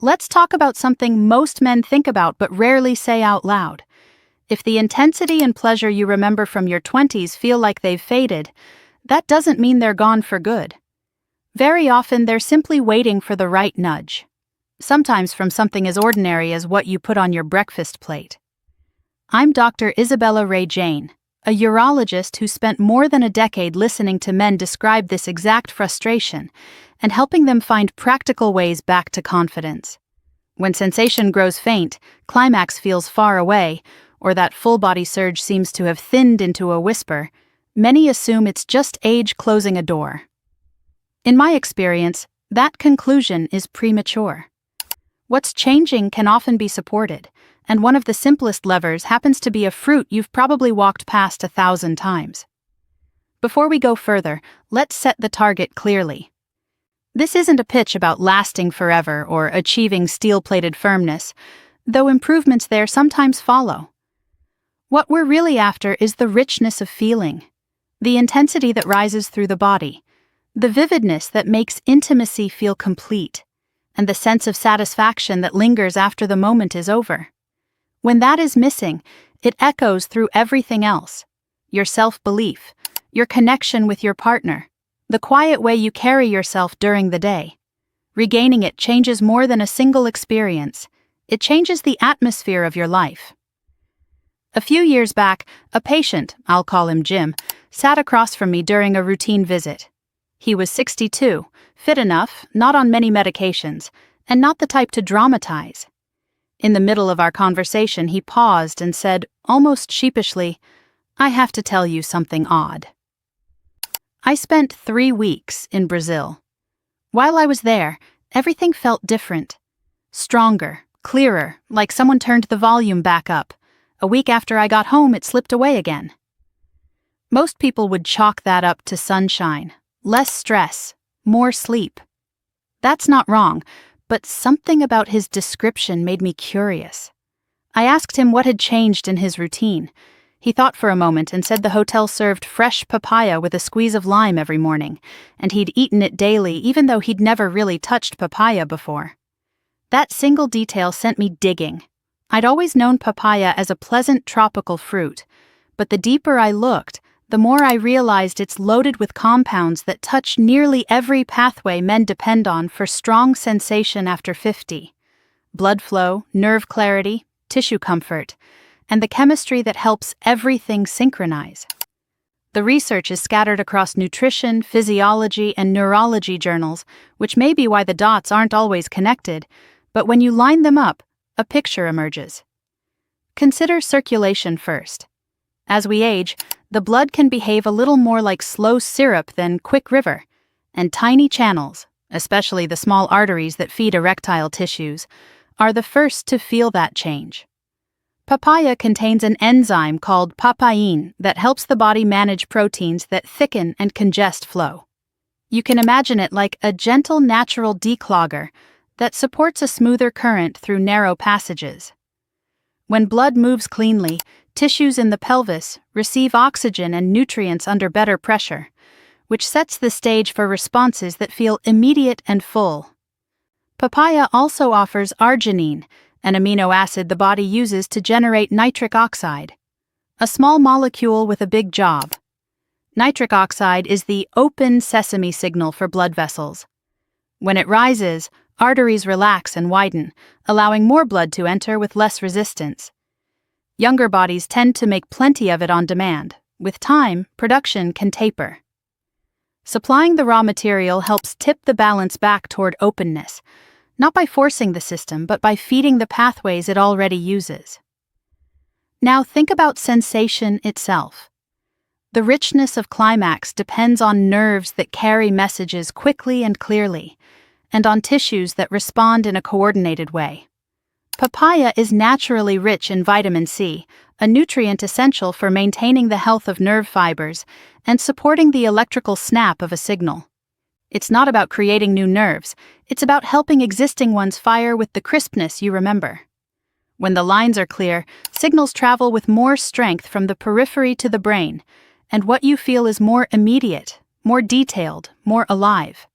Let's talk about something most men think about but rarely say out loud. If the intensity and pleasure you remember from your 20s feel like they've faded, that doesn't mean they're gone for good. Very often, they're simply waiting for the right nudge. Sometimes from something as ordinary as what you put on your breakfast plate. I'm Dr. Isabella Rae Jane, a urologist who spent more than a decade listening to men describe this exact frustration and helping them find practical ways back to confidence. When sensation grows faint, climax feels far away, or that full-body surge seems to have thinned into a whisper, many assume it's just age closing a door. In my experience, that conclusion is premature. What's changing can often be supported, and one of the simplest levers happens to be a fruit you've probably walked past 1,000 times. Before we go further, let's set the target clearly. This isn't a pitch about lasting forever or achieving steel-plated firmness, though improvements there sometimes follow. What we're really after is the richness of feeling, the intensity that rises through the body, the vividness that makes intimacy feel complete, and the sense of satisfaction that lingers after the moment is over. When that is missing, it echoes through everything else: your self-belief, your connection with your partner, the quiet way you carry yourself during the day. Regaining it changes more than a single experience. It changes the atmosphere of your life. A few years back, a patient, I'll call him Jim, sat across from me during a routine visit. He was 62, fit enough, not on many medications, and not the type to dramatize. In the middle of our conversation, he paused and said, almost sheepishly, "I have to tell you something odd." I spent 3 weeks in Brazil. While I was there, everything felt different. Stronger, clearer, like someone turned the volume back up. A week after I got home, it slipped away again. Most people would chalk that up to sunshine, less stress, more sleep. That's not wrong, but something about his description made me curious. I asked him what had changed in his routine. He thought for a moment and said the hotel served fresh papaya with a squeeze of lime every morning, and he'd eaten it daily even though he'd never really touched papaya before. That single detail sent me digging. I'd always known papaya as a pleasant tropical fruit, but the deeper I looked, the more I realized it's loaded with compounds that touch nearly every pathway men depend on for strong sensation after 50. Blood flow, nerve clarity, tissue comfort, and the chemistry that helps everything synchronize. The research is scattered across nutrition, physiology, and neurology journals, which may be why the dots aren't always connected, but when you line them up, a picture emerges. Consider circulation first. As we age, the blood can behave a little more like slow syrup than quick river, and tiny channels, especially the small arteries that feed erectile tissues, are the first to feel that change. Papaya contains an enzyme called papain that helps the body manage proteins that thicken and congest flow. You can imagine it like a gentle natural declogger that supports a smoother current through narrow passages. When blood moves cleanly, tissues in the pelvis receive oxygen and nutrients under better pressure, which sets the stage for responses that feel immediate and full. Papaya also offers arginine, an amino acid the body uses to generate nitric oxide, a small molecule with a big job. Nitric oxide is the open sesame signal for blood vessels. When it rises, arteries relax and widen, allowing more blood to enter with less resistance. Younger bodies tend to make plenty of it on demand. With time, production can taper. Supplying the raw material helps tip the balance back toward openness, not by forcing the system, but by feeding the pathways it already uses. Now think about sensation itself. The richness of climax depends on nerves that carry messages quickly and clearly, and on tissues that respond in a coordinated way. Papaya is naturally rich in vitamin C, a nutrient essential for maintaining the health of nerve fibers and supporting the electrical snap of a signal. It's not about creating new nerves, it's about helping existing ones fire with the crispness you remember. When the lines are clear, signals travel with more strength from the periphery to the brain, and what you feel is more immediate, more detailed, more alive.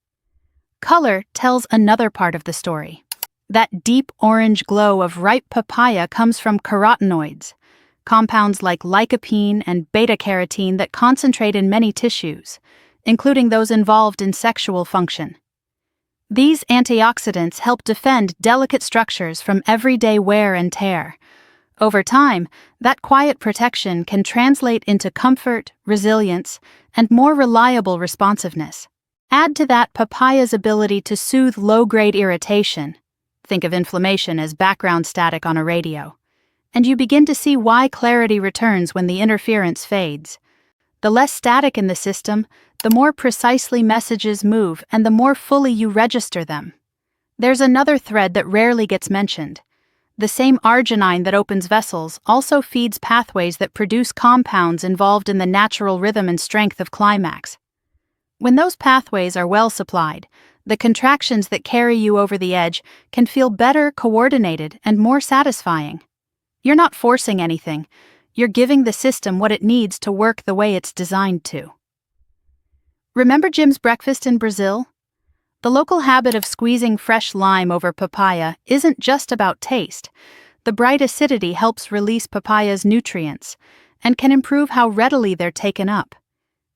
Color tells another part of the story. That deep orange glow of ripe papaya comes from carotenoids, compounds like lycopene and beta-carotene that concentrate in many tissues, including those involved in sexual function. These antioxidants help defend delicate structures from everyday wear and tear. Over time, that quiet protection can translate into comfort, resilience, and more reliable responsiveness. Add to that papaya's ability to soothe low-grade irritation. Think of inflammation as background static on a radio. And you begin to see why clarity returns when the interference fades. The less static in the system, the more precisely messages move and the more fully you register them. There's another thread that rarely gets mentioned. The same arginine that opens vessels also feeds pathways that produce compounds involved in the natural rhythm and strength of climax. When those pathways are well supplied, the contractions that carry you over the edge can feel better coordinated and more satisfying. You're not forcing anything. You're giving the system what it needs to work the way it's designed to. Remember Jim's breakfast in Brazil? The local habit of squeezing fresh lime over papaya isn't just about taste. The bright acidity helps release papaya's nutrients and can improve how readily they're taken up.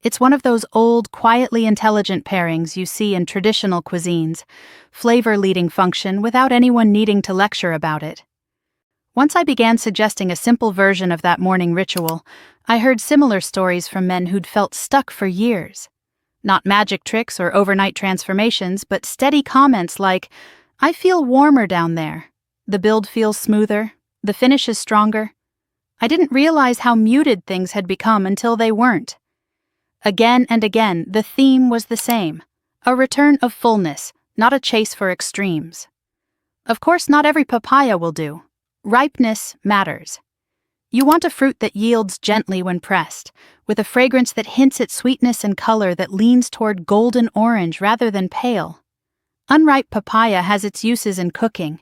It's one of those old, quietly intelligent pairings you see in traditional cuisines, flavor-leading function without anyone needing to lecture about it. Once I began suggesting a simple version of that morning ritual, I heard similar stories from men who'd felt stuck for years. Not magic tricks or overnight transformations, but steady comments like, "I feel warmer down there. The build feels smoother. The finish is stronger. I didn't realize how muted things had become until they weren't." Again and again, the theme was the same: a return of fullness, not a chase for extremes. Of course, not every papaya will do. Ripeness matters. You want a fruit that yields gently when pressed, with a fragrance that hints at sweetness and color that leans toward golden orange rather than pale. Unripe papaya has its uses in cooking,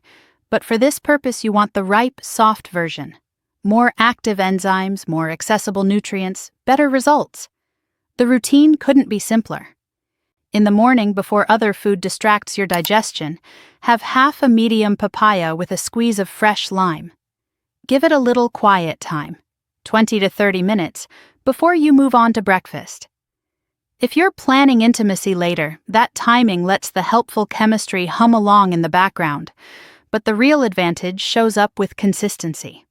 but for this purpose you want the ripe, soft version. More active enzymes, more accessible nutrients, better results. The routine couldn't be simpler. In the morning, before other food distracts your digestion, have half a medium papaya with a squeeze of fresh lime. Give it a little quiet time, 20 to 30 minutes, before you move on to breakfast. If you're planning intimacy later, that timing lets the helpful chemistry hum along in the background, but the real advantage shows up with consistency.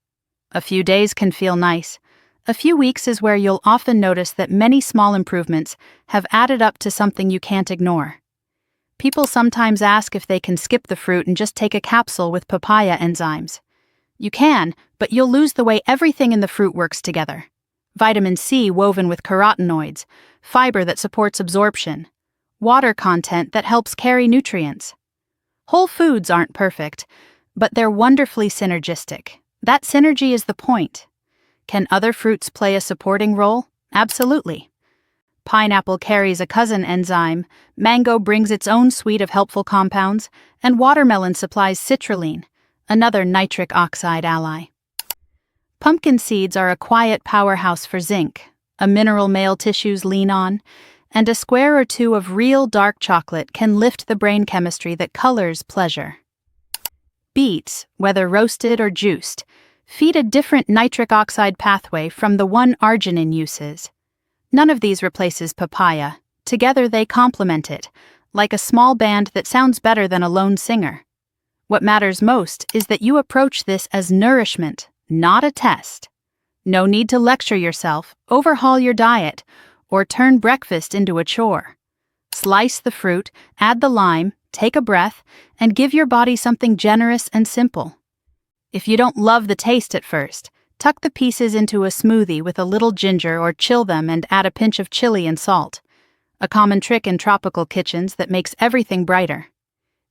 A few days can feel nice. A few weeks is where you'll often notice that many small improvements have added up to something you can't ignore. People sometimes ask if they can skip the fruit and just take a capsule with papaya enzymes. You can, but you'll lose the way everything in the fruit works together. Vitamin C woven with carotenoids, fiber that supports absorption, water content that helps carry nutrients. Whole foods aren't perfect, but they're wonderfully synergistic. That synergy is the point. Can other fruits play a supporting role? Absolutely. Pineapple carries a cousin enzyme, mango brings its own suite of helpful compounds, and watermelon supplies citrulline, another nitric oxide ally. Pumpkin seeds are a quiet powerhouse for zinc, a mineral male tissues lean on, and a square or two of real dark chocolate can lift the brain chemistry that colors pleasure. Beets, whether roasted or juiced, feed a different nitric oxide pathway from the one arginine uses. None of these replaces papaya. Together they complement it, like a small band that sounds better than a lone singer. What matters most is that you approach this as nourishment, not a test. No need to lecture yourself, overhaul your diet, or turn breakfast into a chore. Slice the fruit, add the lime, take a breath, and give your body something generous and simple. If you don't love the taste at first, tuck the pieces into a smoothie with a little ginger or chill them and add a pinch of chili and salt. A common trick in tropical kitchens that makes everything brighter.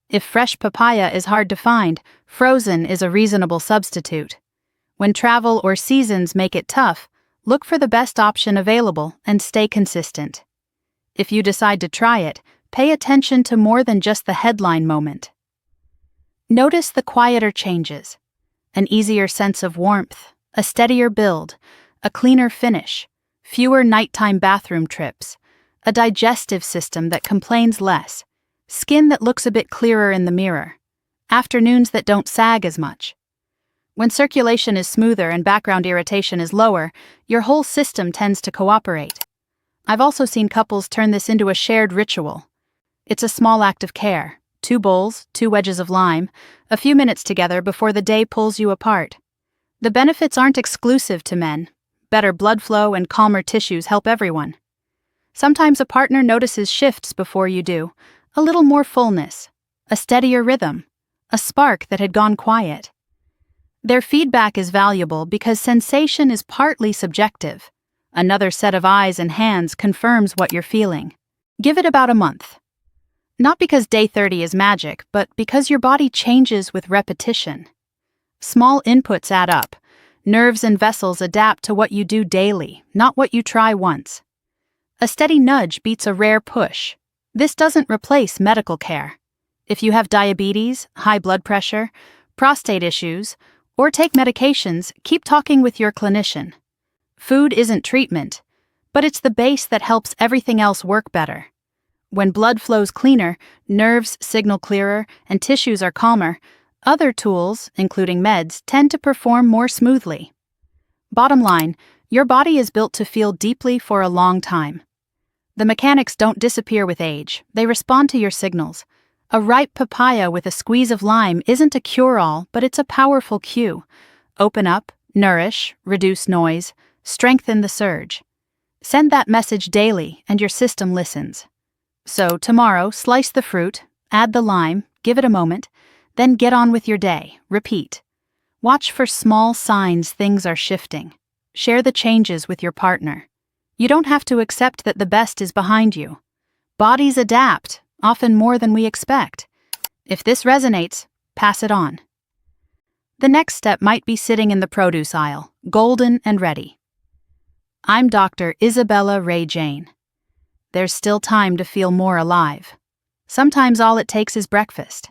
If fresh papaya is hard to find, frozen is a reasonable substitute. When travel or seasons make it tough, look for the best option available and stay consistent. If you decide to try it, pay attention to more than just the headline moment. Notice the quieter changes. An easier sense of warmth, a steadier build, a cleaner finish, fewer nighttime bathroom trips, a digestive system that complains less, skin that looks a bit clearer in the mirror. afternoons that don't sag as much. When circulation is smoother and background irritation is lower, your whole system tends to cooperate. I've also seen couples turn this into a shared ritual. It's a small act of care. 2 bowls, 2 wedges of lime, a few minutes together before the day pulls you apart. The benefits aren't exclusive to men. Better blood flow and calmer tissues help everyone. Sometimes a partner notices shifts before you do, a little more fullness, a steadier rhythm, a spark that had gone quiet. Their feedback is valuable because sensation is partly subjective. Another set of eyes and hands confirms what you're feeling. Give it about a month. Not because day 30 is magic, but because your body changes with repetition. Small inputs add up. Nerves and vessels adapt to what you do daily, not what you try once. A steady nudge beats a rare push. This doesn't replace medical care. If you have diabetes, high blood pressure, prostate issues, or take medications, keep talking with your clinician. Food isn't treatment, but it's the base that helps everything else work better. When blood flows cleaner, nerves signal clearer, and tissues are calmer, other tools, including meds, tend to perform more smoothly. Bottom line, your body is built to feel deeply for a long time. The mechanics don't disappear with age, they respond to your signals. A ripe papaya with a squeeze of lime isn't a cure-all, but it's a powerful cue. Open up, nourish, reduce noise, strengthen the surge. Send that message daily, and your system listens. So tomorrow, slice the fruit, add the lime, give it a moment, then get on with your day. Repeat. Watch for small signs things are shifting. Share the changes with your partner. You don't have to accept that the best is behind you. Bodies adapt, often more than we expect. If this resonates, pass it on. The next step might be sitting in the produce aisle, golden and ready. I'm Dr. Isabella Rae Jane. There's still time to feel more alive. Sometimes all it takes is breakfast.